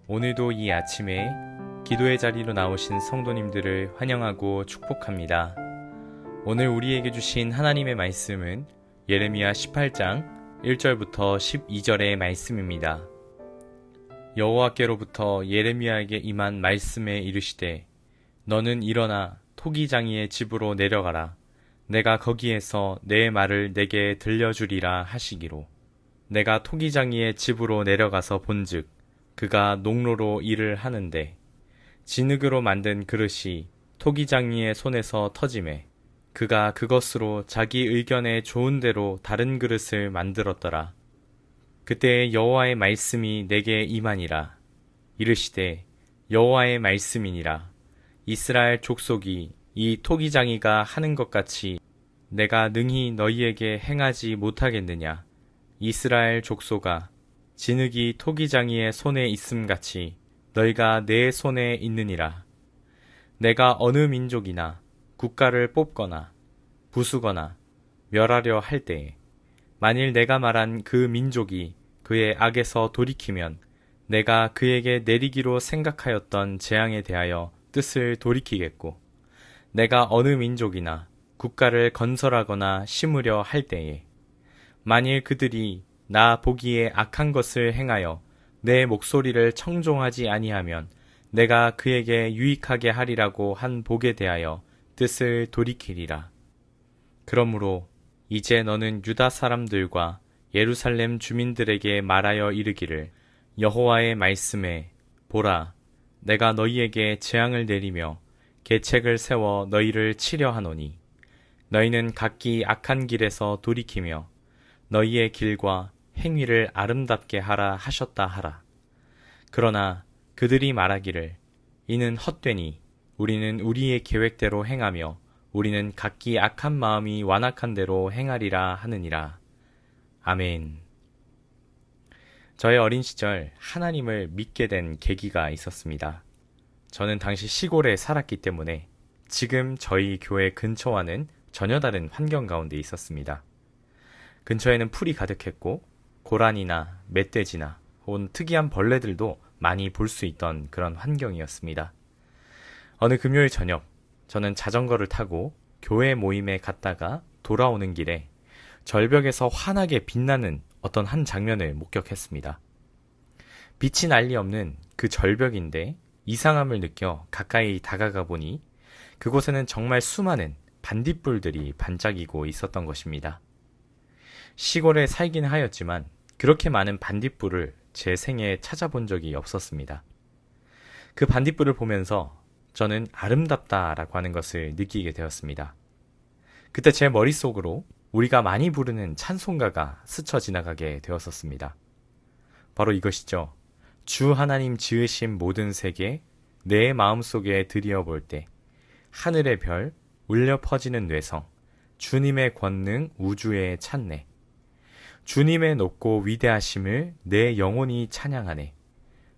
오늘도 이 아침에 기도의 자리로 나오신 성도님들을 환영하고 축복합니다. 오늘 우리에게 주신 하나님의 말씀은 예레미야 18장 1절부터 12절의 말씀입니다. 여호와께로부터 예레미야에게 임한 말씀에 이르시되 너는 일어나 토기장이의 집으로 내려가라. 내가 거기에서 내 말을 내게 들려주리라 하시기로. 내가 토기장이의 집으로 내려가서 본즉 그가 농로로 일을 하는데 진흙으로 만든 그릇이 토기장이의 손에서 터지매 그가 그것으로 자기 의견에 좋은 대로 다른 그릇을 만들었더라. 그때 여호와의 말씀이 내게 임하니라. 이르시되 여호와의 말씀이니라. 이스라엘 족속이 이 토기장이가 하는 것 같이 내가 능히 너희에게 행하지 못하겠느냐. 이스라엘 족속아, 진흙이 토기장이의 손에 있음같이 너희가 내 손에 있느니라. 내가 어느 민족이나 국가를 뽑거나 부수거나 멸하려 할 때에 만일 내가 말한 그 민족이 그의 악에서 돌이키면 내가 그에게 내리기로 생각하였던 재앙에 대하여 뜻을 돌이키겠고 내가 어느 민족이나 국가를 건설하거나 심으려 할 때에 만일 그들이 나 보기에 악한 것을 행하여 내 목소리를 청종하지 아니하면 내가 그에게 유익하게 하리라고 한 복에 대하여 뜻을 돌이키리라. 그러므로 이제 너는 유다 사람들과 예루살렘 주민들에게 말하여 이르기를 여호와의 말씀에 보라, 내가 너희에게 재앙을 내리며 계책을 세워 너희를 치려 하노니 너희는 각기 악한 길에서 돌이키며 너희의 길과 행위를 아름답게 하라 하셨다 하라. 그러나 그들이 말하기를 이는 헛되니 우리는 우리의 계획대로 행하며 우리는 각기 악한 마음이 완악한 대로 행하리라 하느니라. 아멘. 저의 어린 시절 하나님을 믿게 된 계기가 있었습니다. 저는 당시 시골에 살았기 때문에 지금 저희 교회 근처와는 전혀 다른 환경 가운데 있었습니다. 근처에는 풀이 가득했고 고라니나 멧돼지나 혹은 특이한 벌레들도 많이 볼 수 있던 그런 환경이었습니다. 어느 금요일 저녁 저는 자전거를 타고 교회 모임에 갔다가 돌아오는 길에 절벽에서 환하게 빛나는 어떤 한 장면을 목격했습니다. 빛이 난리 없는 그 절벽인데 이상함을 느껴 가까이 다가가 보니 그곳에는 정말 수많은 반딧불들이 반짝이고 있었던 것입니다. 시골에 살긴 하였지만 그렇게 많은 반딧불을 제 생애에 찾아본 적이 없었습니다. 그 반딧불을 보면서 저는 아름답다라고 하는 것을 느끼게 되었습니다. 그때 제 머릿속으로 우리가 많이 부르는 찬송가가 스쳐 지나가게 되었었습니다. 바로 이것이죠. 주 하나님 지으신 모든 세계 내 마음속에 들여볼 때 하늘의 별 울려 퍼지는 뇌성 주님의 권능 우주에 찾네. 주님의 높고 위대하심을 내 영혼이 찬양하네.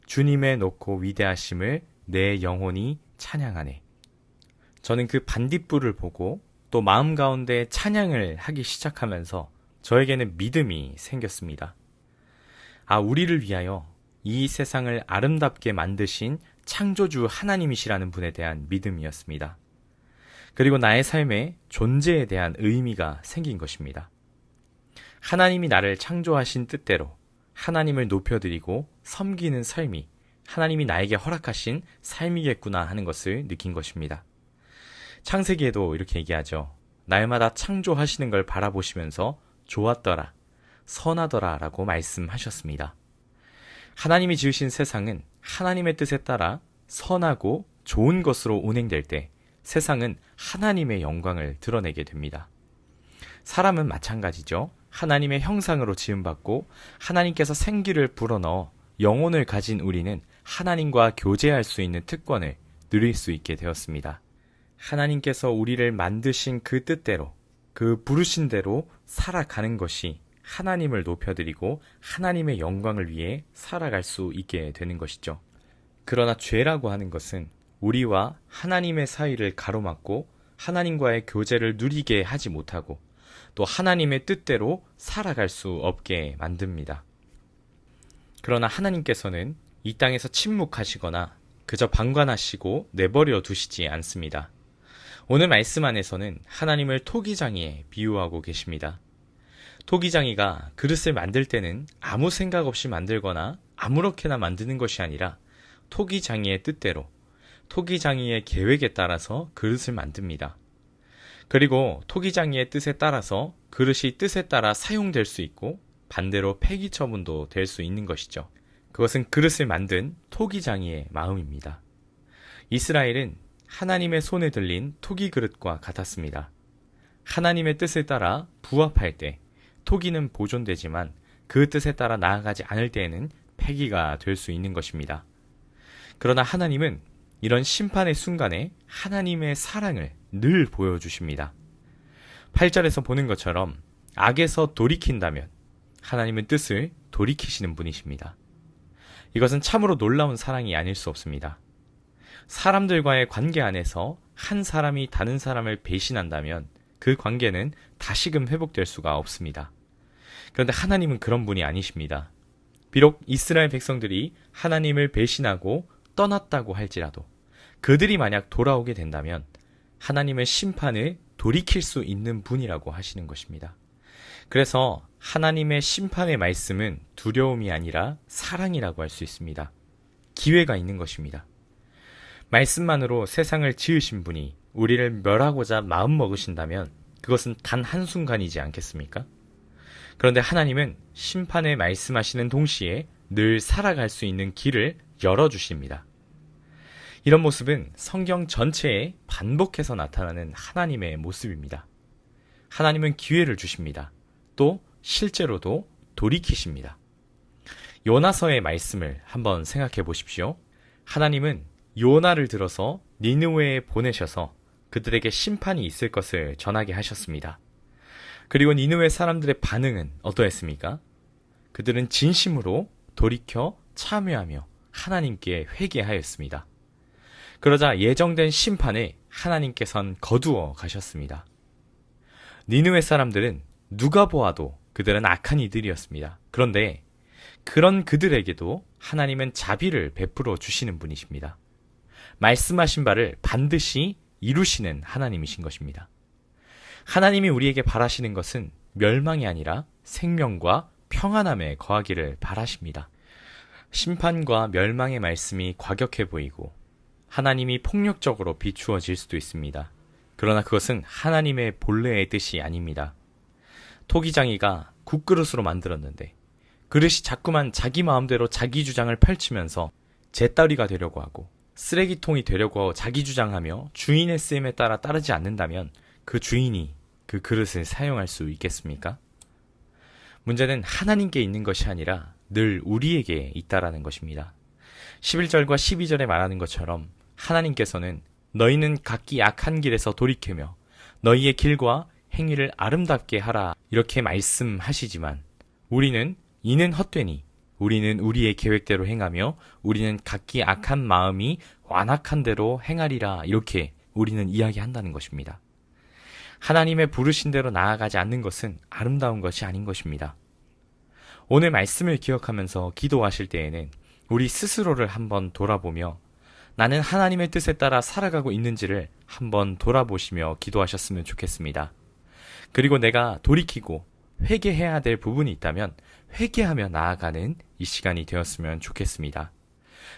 주님의 높고 위대하심을 내 영혼이 찬양하네. 저는 그 반딧불을 보고 또 마음 가운데 찬양을 하기 시작하면서 저에게는 믿음이 생겼습니다. 우리를 위하여 이 세상을 아름답게 만드신 창조주 하나님이시라는 분에 대한 믿음이었습니다. 그리고 나의 삶의 존재에 대한 의미가 생긴 것입니다. 하나님이 나를 창조하신 뜻대로 하나님을 높여드리고 섬기는 삶이 하나님이 나에게 허락하신 삶이겠구나 하는 것을 느낀 것입니다. 창세기에도 이렇게 얘기하죠. 날마다 창조하시는 걸 바라보시면서 좋았더라, 선하더라 라고 말씀하셨습니다. 하나님이 지으신 세상은 하나님의 뜻에 따라 선하고 좋은 것으로 운행될 때 세상은 하나님의 영광을 드러내게 됩니다. 사람은 마찬가지죠. 하나님의 형상으로 지음받고 하나님께서 생기를 불어넣어 영혼을 가진 우리는 하나님과 교제할 수 있는 특권을 누릴 수 있게 되었습니다. 하나님께서 우리를 만드신 그 뜻대로 그 부르신 대로 살아가는 것이 하나님을 높여드리고 하나님의 영광을 위해 살아갈 수 있게 되는 것이죠. 그러나 죄라고 하는 것은 우리와 하나님의 사이를 가로막고 하나님과의 교제를 누리게 하지 못하고 또 하나님의 뜻대로 살아갈 수 없게 만듭니다. 그러나 하나님께서는 이 땅에서 침묵하시거나 그저 방관하시고 내버려 두시지 않습니다. 오늘 말씀 안에서는 하나님을 토기장이에 비유하고 계십니다. 토기장이가 그릇을 만들 때는 아무 생각 없이 만들거나 아무렇게나 만드는 것이 아니라 토기장이의 뜻대로, 토기장이의 계획에 따라서 그릇을 만듭니다. 그리고 토기장이의 뜻에 따라서 그릇이 뜻에 따라 사용될 수 있고 반대로 폐기 처분도 될 수 있는 것이죠. 그것은 그릇을 만든 토기장이의 마음입니다. 이스라엘은 하나님의 손에 들린 토기 그릇과 같았습니다. 하나님의 뜻에 따라 부합할 때 토기는 보존되지만 그 뜻에 따라 나아가지 않을 때에는 폐기가 될 수 있는 것입니다. 그러나 하나님은 이런 심판의 순간에 하나님의 사랑을 늘 보여주십니다. 8절에서 보는 것처럼 악에서 돌이킨다면 하나님은 뜻을 돌이키시는 분이십니다. 이것은 참으로 놀라운 사랑이 아닐 수 없습니다. 사람들과의 관계 안에서 한 사람이 다른 사람을 배신한다면 그 관계는 다시금 회복될 수가 없습니다. 그런데 하나님은 그런 분이 아니십니다. 비록 이스라엘 백성들이 하나님을 배신하고 떠났다고 할지라도 그들이 만약 돌아오게 된다면 하나님의 심판을 돌이킬 수 있는 분이라고 하시는 것입니다. 그래서 하나님의 심판의 말씀은 두려움이 아니라 사랑이라고 할 수 있습니다. 기회가 있는 것입니다. 말씀만으로 세상을 지으신 분이 우리를 멸하고자 마음먹으신다면 그것은 단 한순간이지 않겠습니까? 그런데 하나님은 심판에 말씀하시는 동시에 늘 살아갈 수 있는 길을 열어주십니다. 이런 모습은 성경 전체에 반복해서 나타나는 하나님의 모습입니다. 하나님은 기회를 주십니다. 또 실제로도 돌이키십니다. 요나서의 말씀을 한번 생각해 보십시오. 하나님은 요나를 들어서 니느웨에 보내셔서 그들에게 심판이 있을 것을 전하게 하셨습니다. 그리고 니느웨 사람들의 반응은 어떠했습니까? 그들은 진심으로 돌이켜 참여하며 하나님께 회개하였습니다. 그러자 예정된 심판에 하나님께선 거두어 가셨습니다. 니느웨 사람들은 누가 보아도 그들은 악한 이들이었습니다. 그런데 그런 그들에게도 하나님은 자비를 베풀어 주시는 분이십니다. 말씀하신 바를 반드시 이루시는 하나님이신 것입니다. 하나님이 우리에게 바라시는 것은 멸망이 아니라 생명과 평안함에 거하기를 바라십니다. 심판과 멸망의 말씀이 과격해 보이고 하나님이 폭력적으로 비추어질 수도 있습니다. 그러나 그것은 하나님의 본래의 뜻이 아닙니다. 토기장이가 국그릇으로 만들었는데 그릇이 자꾸만 자기 마음대로 자기 주장을 펼치면서 재떨이가 되려고 하고 쓰레기통이 되려고 자기 주장하며 주인의 쓰임에 따라 따르지 않는다면 그 주인이 그 그릇을 사용할 수 있겠습니까? 문제는 하나님께 있는 것이 아니라 늘 우리에게 있다라는 것입니다. 11절과 12절에 말하는 것처럼 하나님께서는 너희는 각기 악한 길에서 돌이키며 너희의 길과 행위를 아름답게 하라 이렇게 말씀하시지만 우리는 이는 헛되니 우리는 우리의 계획대로 행하며 우리는 각기 악한 마음이 완악한 대로 행하리라 이렇게 우리는 이야기한다는 것입니다. 하나님의 부르신 대로 나아가지 않는 것은 아름다운 것이 아닌 것입니다. 오늘 말씀을 기억하면서 기도하실 때에는 우리 스스로를 한번 돌아보며 나는 하나님의 뜻에 따라 살아가고 있는지를 한번 돌아보시며 기도하셨으면 좋겠습니다. 그리고 내가 돌이키고 회개해야 될 부분이 있다면 회개하며 나아가는 이 시간이 되었으면 좋겠습니다.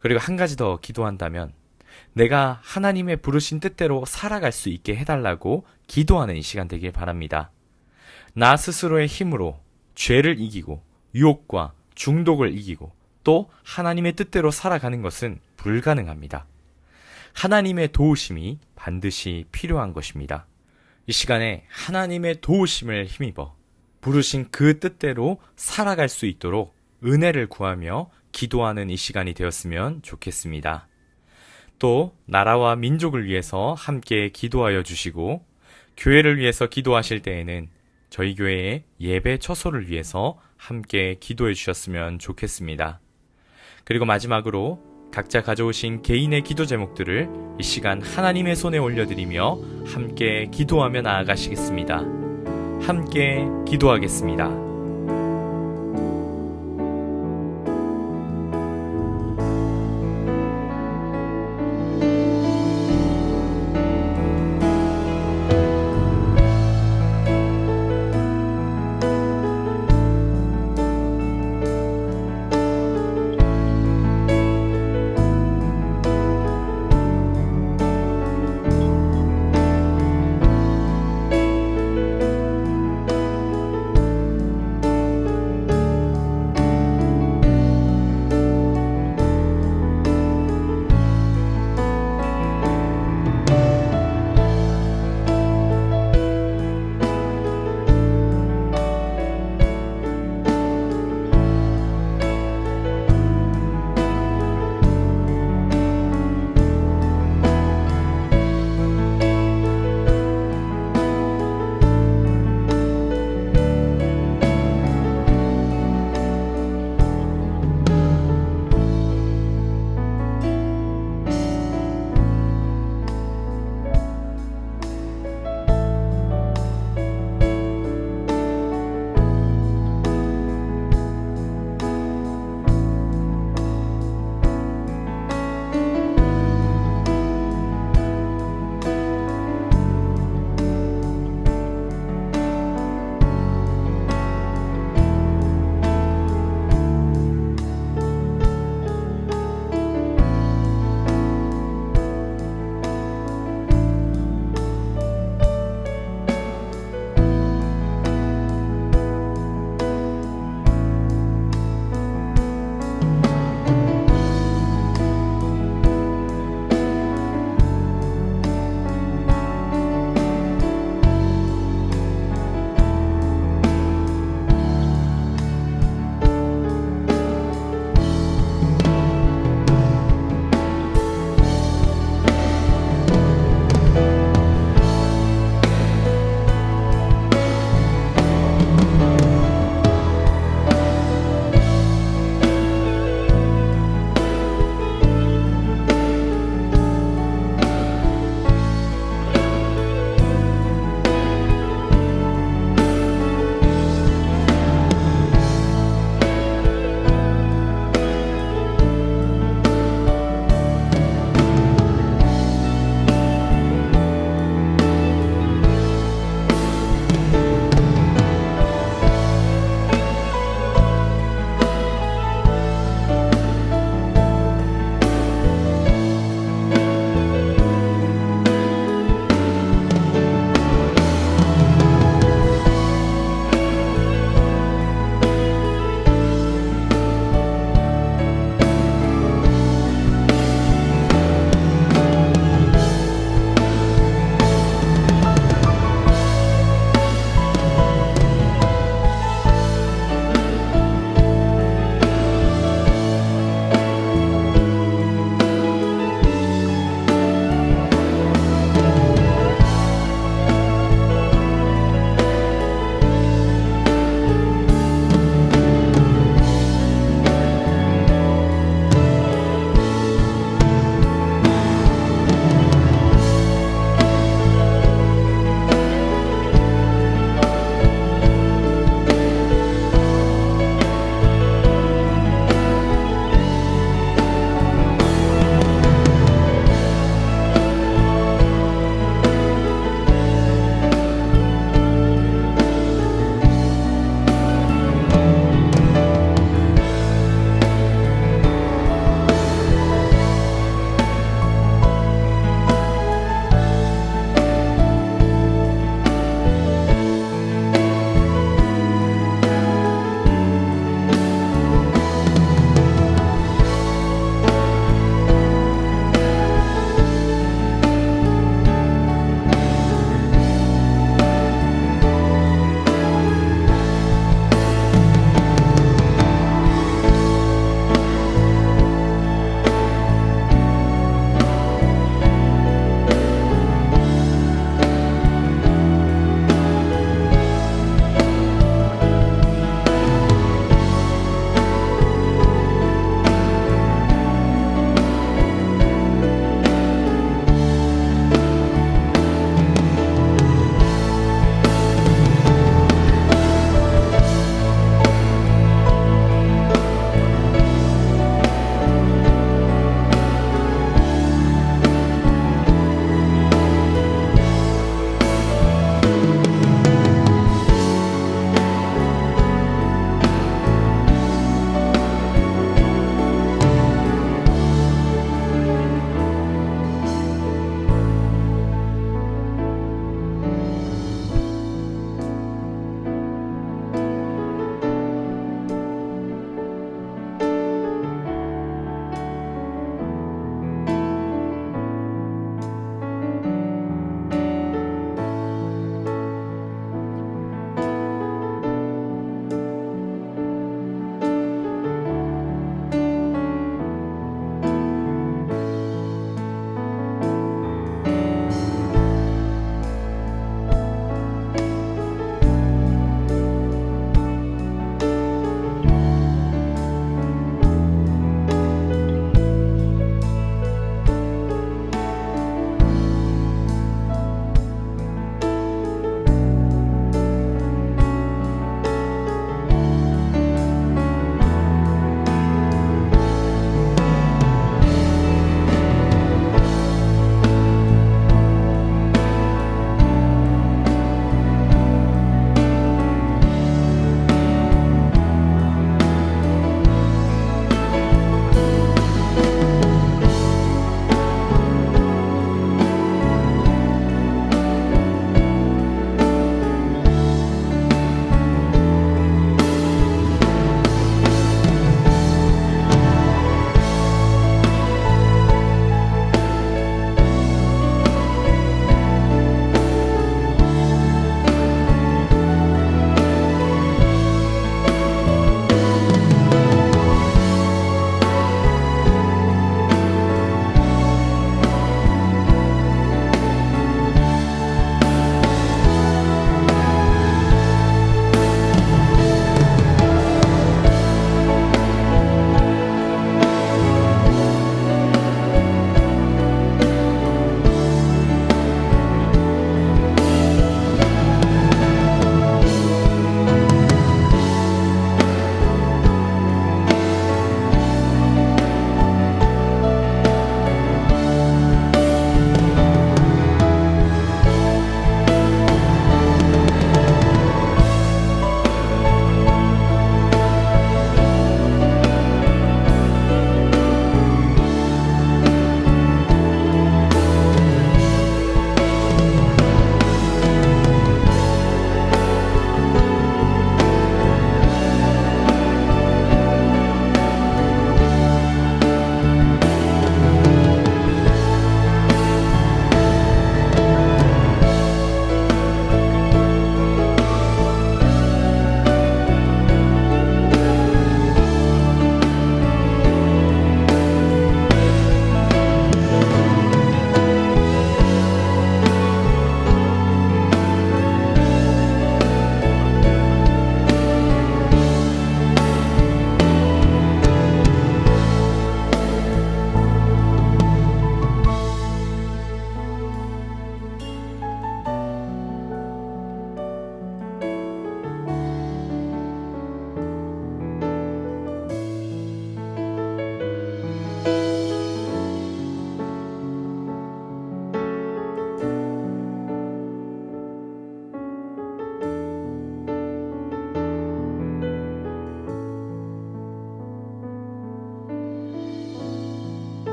그리고 한 가지 더 기도한다면 내가 하나님의 부르신 뜻대로 살아갈 수 있게 해달라고 기도하는 이 시간 되길 바랍니다. 나 스스로의 힘으로 죄를 이기고 유혹과 중독을 이기고 또 하나님의 뜻대로 살아가는 것은 불가능합니다. 하나님의 도우심이 반드시 필요한 것입니다. 이 시간에 하나님의 도우심을 힘입어 부르신 그 뜻대로 살아갈 수 있도록 은혜를 구하며 기도하는 이 시간이 되었으면 좋겠습니다. 또 나라와 민족을 위해서 함께 기도하여 주시고 교회를 위해서 기도하실 때에는 저희 교회의 예배 처소를 위해서 함께 기도해 주셨으면 좋겠습니다. 그리고 마지막으로 각자 가져오신 개인의 기도 제목들을 이 시간 하나님의 손에 올려드리며 함께 기도하며 나아가시겠습니다. 함께 기도하겠습니다.